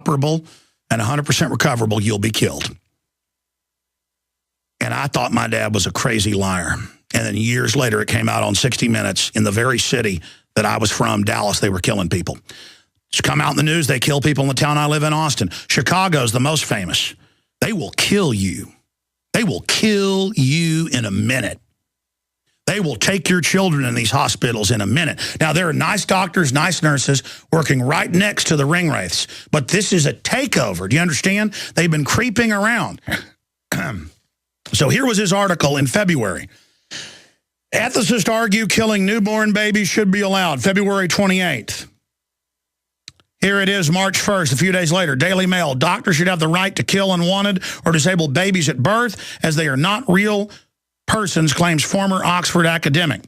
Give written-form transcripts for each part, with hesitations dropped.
operable and 100% recoverable, you'll be killed. And I thought my dad was a crazy liar. And then years later, it came out on 60 Minutes in the very city that I was from, Dallas. They were killing people. It's come out in the news. They kill people in the town I live in, Austin. Chicago's the most famous. They will kill you. They will kill you in a minute. They will take your children in these hospitals in a minute. Now, there are nice doctors, nice nurses working right next to the ring wraiths. But this is a takeover. Do you understand? They've been creeping around. So here was his article in February. Ethicists argue killing newborn babies should be allowed. February 28th. Here it is, March 1st, a few days later. Daily Mail. Doctors should have the right to kill unwanted or disabled babies at birth as they are not real persons, claims former Oxford academic.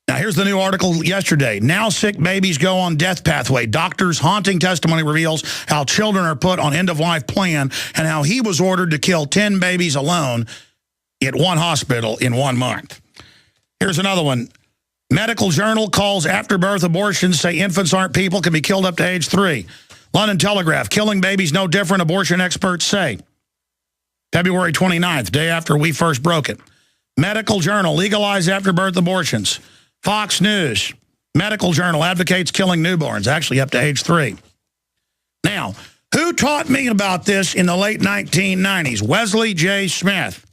Now, here's the new article yesterday. Now sick babies go on death pathway. Doctors' haunting testimony reveals how children are put on end-of-life plan and how he was ordered to kill 10 babies alone at one hospital in 1 month. Here's another one. Medical Journal calls after-birth abortions, say infants aren't people, can be killed up to age 3. London Telegraph, killing babies no different, abortion experts say. February 29th, day after we first broke it. Medical Journal, legalize after-birth abortions. Fox News, Medical Journal advocates killing newborns, actually up to age 3. Now, who taught me about this in the late 1990s? Wesley J. Smith,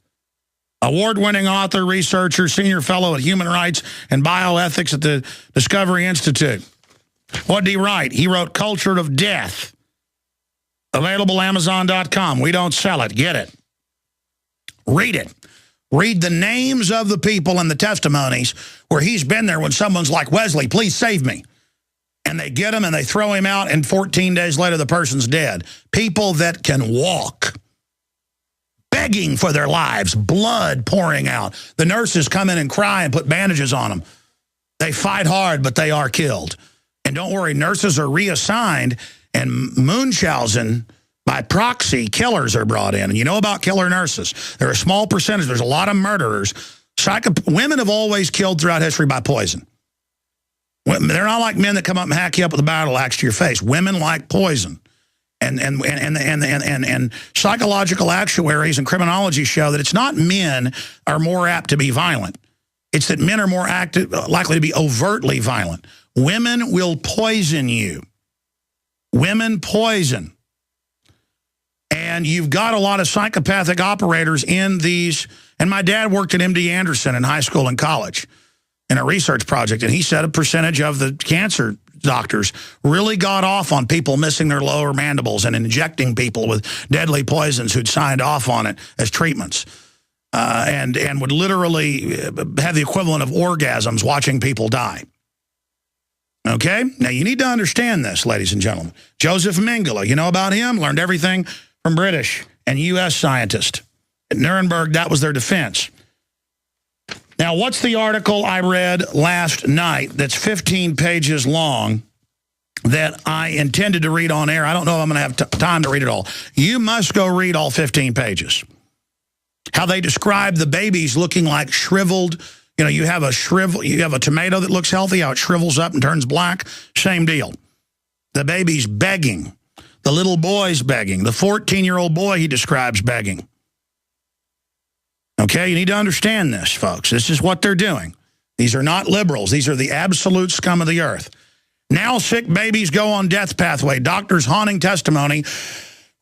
award-winning author, researcher, senior fellow at Human Rights and Bioethics at the Discovery Institute. What did he write? He wrote Culture of Death. Available Amazon.com. We don't sell it. Get it. Read it. Read the names of the people and the testimonies where he's been there when someone's like, Wesley, please save me. And they get him and they throw him out, and 14 days later the person's dead. People that can walk, begging for their lives, blood pouring out. The nurses come in and cry and put bandages on them. They fight hard, but they are killed. And don't worry, nurses are reassigned, and Munchausen, by proxy, killers are brought in. And you know about killer nurses. They're a small percentage. There's a lot of murderers. Women have always killed throughout history by poison. They're not like men that come up and hack you up with a battle axe to your face. Women like poison. And psychological actuaries and criminology show that it's not men are more apt to be violent. It's that men are more likely to be overtly violent. Women will poison you. Women poison. And you've got a lot of psychopathic operators in these. And my dad worked at MD Anderson in high school and college in a research project. And he said a percentage of the cancer doctors really got off on people missing their lower mandibles and injecting people with deadly poisons who'd signed off on it as treatments. And would literally have the equivalent of orgasms watching people die. Okay? Now, you need to understand this, ladies and gentlemen. Joseph Mengele, you know about him? Learned everything from British and U.S. scientists. At Nuremberg, that was their defense. Now, what's the article I read last night that's 15 pages long that I intended to read on air? I don't know if I'm going to have time to read it all. You must go read all 15 pages. How they describe the babies looking like shriveled. You know, you have a tomato that looks healthy, how it shrivels up and turns black. Same deal. The baby's begging. The little boy's begging. The 14-year-old boy he describes begging. Okay, you need to understand this, folks. This is what they're doing. These are not liberals. These are the absolute scum of the earth. Now sick babies go on death pathway. Doctors' haunting testimony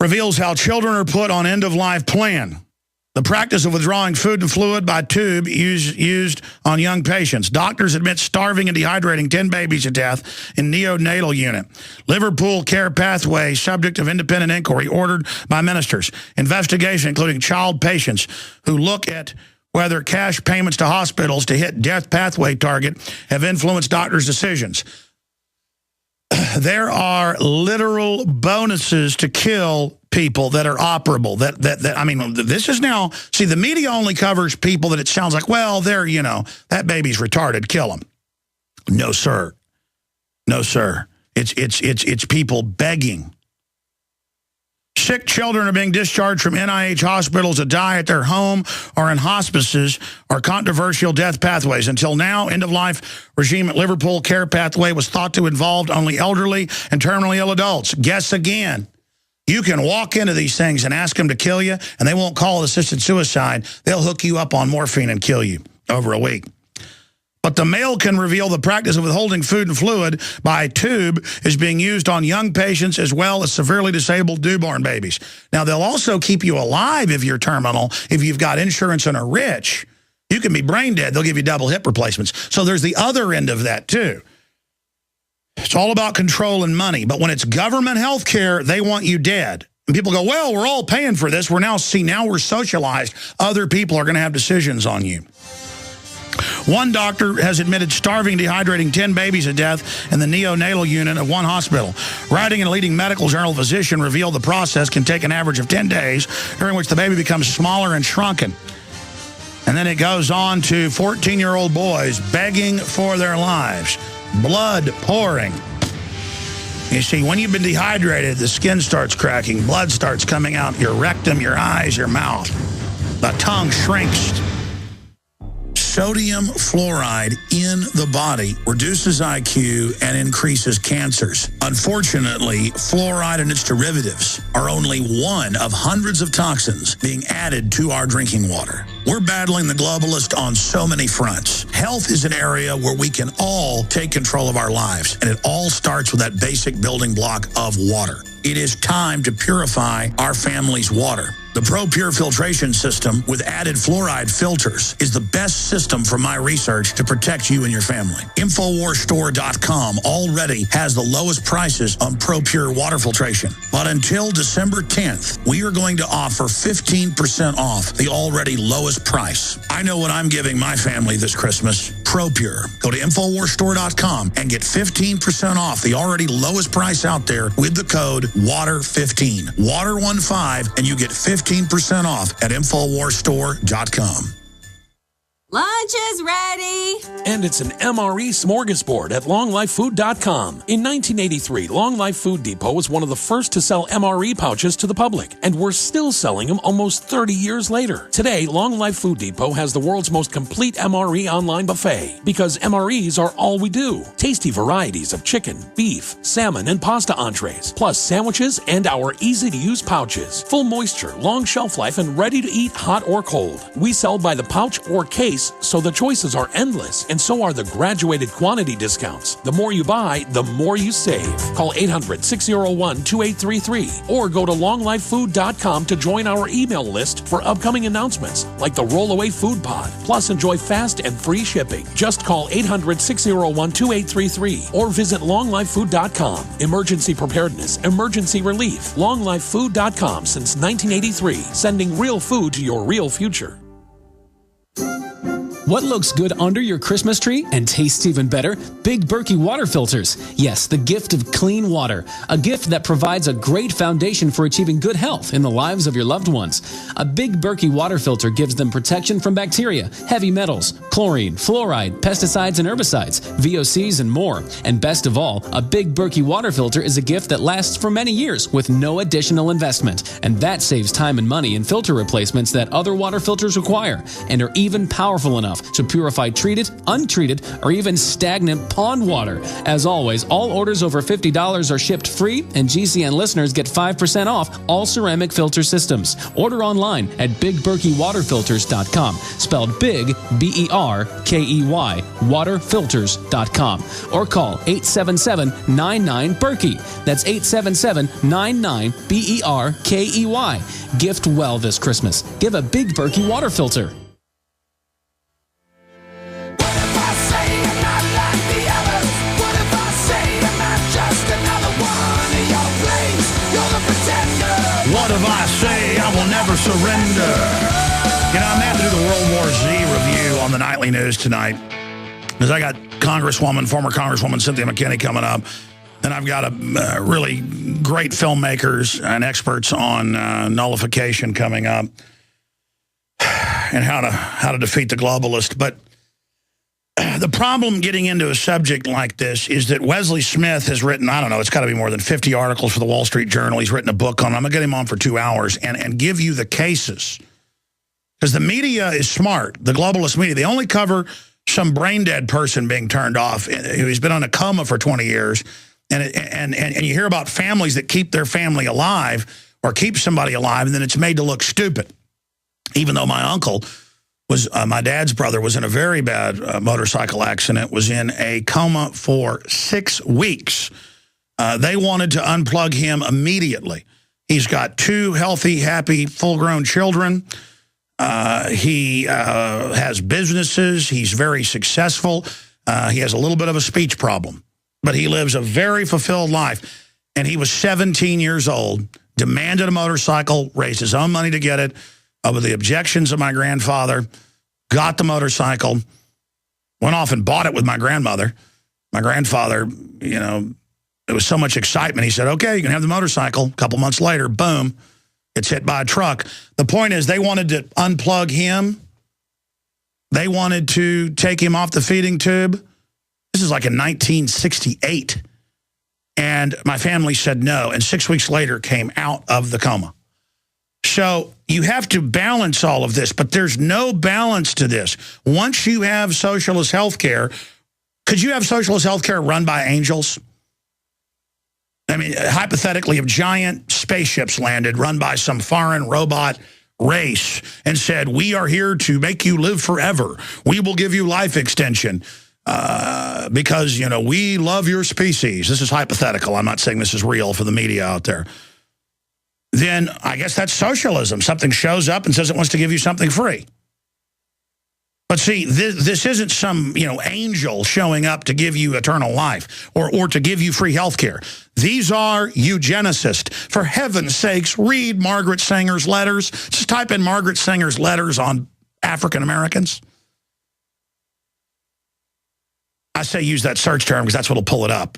reveals how children are put on end-of-life plan. The practice of withdrawing food and fluid by tube used on young patients. Doctors admit starving and dehydrating 10 babies to death in neonatal unit. Liverpool care pathway, subject of independent inquiry ordered by ministers. Investigation including child patients who look at whether cash payments to hospitals to hit death pathway target have influenced doctors' decisions. There are literal bonuses to kill people that are operable. I mean, this is now, see, the media only covers people that it sounds like, well, they're, you know, that baby's retarded, kill them. No, sir. No, sir. It's people begging. Sick children are being discharged from NIH hospitals to die at their home or in hospices are controversial death pathways. Until now, end-of-life regime at Liverpool care pathway was thought to involve only elderly and terminally ill adults. Guess again. You can walk into these things and ask them to kill you, and they won't call it assisted suicide. They'll hook you up on morphine and kill you over a week. But the mail can reveal the practice of withholding food and fluid by tube is being used on young patients as well as severely disabled newborn babies. Now, they'll also keep you alive if you're terminal, if you've got insurance and are rich. You can be brain dead. They'll give you double hip replacements. So there's the other end of that, too. It's all about control and money. But when it's government health care, they want you dead. And people go, well, we're all paying for this. Now we're socialized. Other people are going to have decisions on you. One doctor has admitted starving, dehydrating 10 babies to death in the neonatal unit of one hospital. Writing in a leading medical journal, physician revealed the process can take an average of 10 days, during which the baby becomes smaller and shrunken. And then it goes on to 14-year-old boys begging for their lives, blood pouring. You see, when you've been dehydrated, the skin starts cracking, blood starts coming out, your rectum, your eyes, your mouth. The tongue shrinks. Sodium fluoride in the body reduces IQ and increases cancers. Unfortunately, fluoride and its derivatives are only one of hundreds of toxins being added to our drinking water. We're battling the globalist on so many fronts. Health is an area where we can all take control of our lives, and it all starts with that basic building block of water. It is time to purify our family's water. The ProPure filtration system with added fluoride filters is the best system from my research to protect you and your family. InfoWarsStore.com already has the lowest prices on ProPure water filtration. But until December 10th, we are going to offer 15% off the already lowest price. I know what I'm giving my family this Christmas. ProPure. Go to InfoWarsStore.com and get 15% off the already lowest price out there with the code WATER15. WATER15, and you get 15% off at InfoWarsStore.com. Lunch is ready. And it's an MRE smorgasbord at LongLifeFood.com. In 1983, Long Life Food Depot was one of the first to sell MRE pouches to the public, and we're still selling them almost 30 years later. Today, Long Life Food Depot has the world's most complete MRE online buffet, because MREs are all we do. Tasty varieties of chicken, beef, salmon, and pasta entrees, plus sandwiches and our easy-to-use pouches. Full moisture, long shelf life, and ready to eat hot or cold. We sell by the pouch or case, so the choices are endless, and so are the graduated quantity discounts. The more you buy, the more you save. Call 800-601-2833 or go to longlifefood.com to join our email list for upcoming announcements like the Rollaway Food Pod. Plus, enjoy fast and free shipping. Just call 800-601-2833 or visit longlifefood.com. Emergency preparedness, emergency relief. Longlifefood.com since 1983, sending real food to your real future. What looks good under your Christmas tree and tastes even better? Big Berkey water filters. Yes, the gift of clean water. A gift that provides a great foundation for achieving good health in the lives of your loved ones. A Big Berkey water filter gives them protection from bacteria, heavy metals, chlorine, fluoride, pesticides and herbicides, VOCs, and more. And best of all, a Big Berkey water filter is a gift that lasts for many years with no additional investment. And that saves time and money in filter replacements that other water filters require and are even powerful enough to purify treated, untreated, or even stagnant pond water. As always, all orders over $50 are shipped free, and GCN listeners get 5% off all ceramic filter systems. Order online at BigBerkeyWaterFilters.com, spelled Big, B-E-R-K-E-Y, waterfilters.com, or call 877-99-BERKEY. That's 877-99-BERKEY. Gift well this Christmas. Give a Big Berkey water filter. What if I say I will never surrender? You know, I'm going to do the World War Z review on the nightly news tonight, because I got former Congresswoman Cynthia Mckinney coming up, and I've got a really great filmmakers and experts on nullification coming up, and how to defeat the globalist. But the problem getting into a subject like this is that Wesley Smith has written, I don't know, it's got to be more than 50 articles for the Wall Street Journal. He's written a book on it. I'm going to get him on for 2 hours and give you the cases. Because the media is smart, the globalist media. They only cover some brain-dead person being turned off who's been on a coma for 20 years. And you hear about families that keep their family alive or keep somebody alive, and then it's made to look stupid. Even though my uncle was, my dad's brother was in a very bad motorcycle accident, was in a coma for 6 weeks. They wanted to unplug him immediately. He's got 2 healthy, happy, full-grown children. He has businesses. He's very successful. He has a little bit of a speech problem, but he lives a very fulfilled life. And he was 17 years old, demanded a motorcycle, raised his own money to get it, over the objections of my grandfather, got the motorcycle, went off and bought it with my grandmother. My grandfather, you know, there was so much excitement. He said, okay, you can have the motorcycle. A couple months later, boom, it's hit by a truck. The point is they wanted to unplug him. They wanted to take him off the feeding tube. This is like in 1968. And my family said no. And 6 weeks later came out of the coma. So you have to balance all of this, but there's no balance to this. Once you have socialist health care, could you have socialist health care run by angels? I mean, hypothetically, if giant spaceships landed run by some foreign robot race and said, we are here to make you live forever. We will give you life extension because, you know, we love your species. This is hypothetical. I'm not saying this is real for the media out there. Then I guess that's socialism. Something shows up and says it wants to give you something free. But see, this isn't some, you know, angel showing up to give you eternal life or to give you free health care. These are eugenicists. For heaven's sakes, read Margaret Sanger's letters. Just type in Margaret Sanger's letters on African Americans. I say use that search term because that's what will pull it up.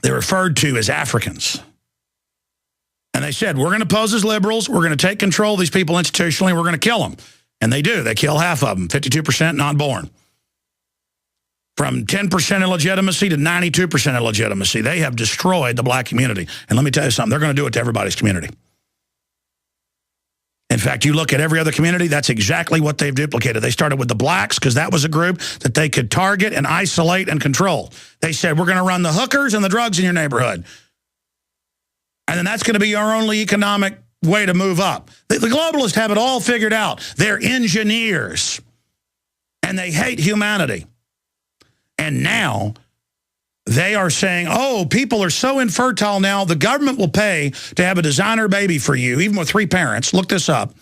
They're referred to as Africans. And they said, we're going to pose as liberals. We're going to take control of these people institutionally. We're going to kill them. And they do. They kill half of them, 52% non-born. From 10% illegitimacy to 92% illegitimacy. They have destroyed the black community. And let me tell you something. They're going to do it to everybody's community. In fact, you look at every other community, that's exactly what they've duplicated. They started with the blacks because that was a group that they could target and isolate and control. They said, we're going to run the hookers and the drugs in your neighborhood. And then that's going to be our only economic way to move up. The globalists have it all figured out. They're engineers. And they hate humanity. And now they are saying, oh, people are so infertile now, the government will pay to have a designer baby for you, even with 3 parents. Look this up.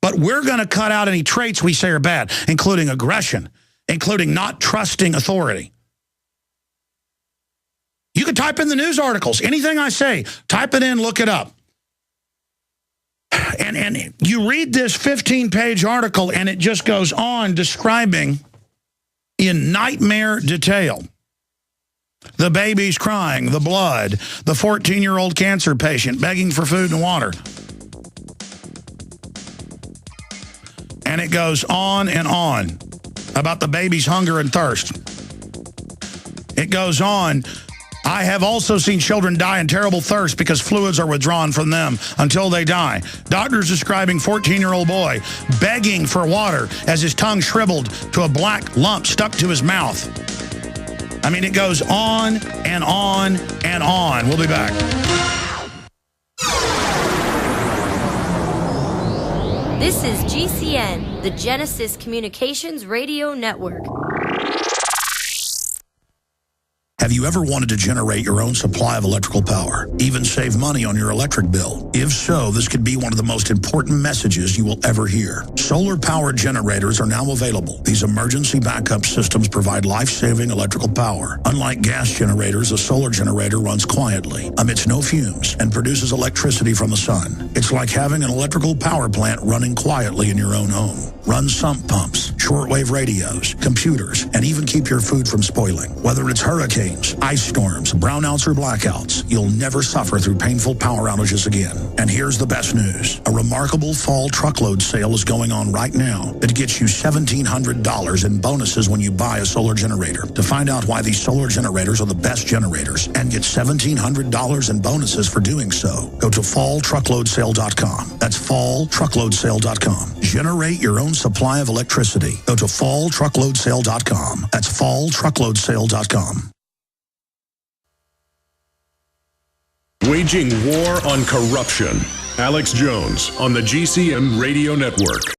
But we're going to cut out any traits we say are bad, including aggression, including not trusting authority. You can type in the news articles. Anything I say, type it in, look it up. And you read this 15-page article, and it just goes on describing in nightmare detail the baby's crying, the blood, the 14-year-old cancer patient begging for food and water. And it goes on and on about the baby's hunger and thirst. It goes on. I have also seen children die in terrible thirst because fluids are withdrawn from them until they die. Doctors describing 14-year-old boy begging for water as his tongue shriveled to a black lump stuck to his mouth. I mean, it goes on and on and on. We'll be back. This is GCN, the Genesis Communications Radio Network. Have you ever wanted to generate your own supply of electrical power, even save money on your electric bill? If so, this could be one of the most important messages you will ever hear. Solar-powered generators are now available. These emergency backup systems provide life-saving electrical power. Unlike gas generators, a solar generator runs quietly, emits no fumes, and produces electricity from the sun. It's like having an electrical power plant running quietly in your own home. Run sump pumps, shortwave radios, computers, and even keep your food from spoiling. Whether it's hurricanes, ice storms, brownouts, or blackouts, you'll never suffer through painful power outages again. And here's the best news. A remarkable fall truckload sale is going on right now that gets you $1,700 in bonuses when you buy a solar generator. To find out why these solar generators are the best generators and get $1,700 in bonuses for doing so, go to falltruckloadsale.com. That's falltruckloadsale.com. Generate your own supply of electricity. Go to falltruckloadsale.com. That's falltruckloadsale.com. Waging war on corruption. Alex Jones on the GCN Radio Network.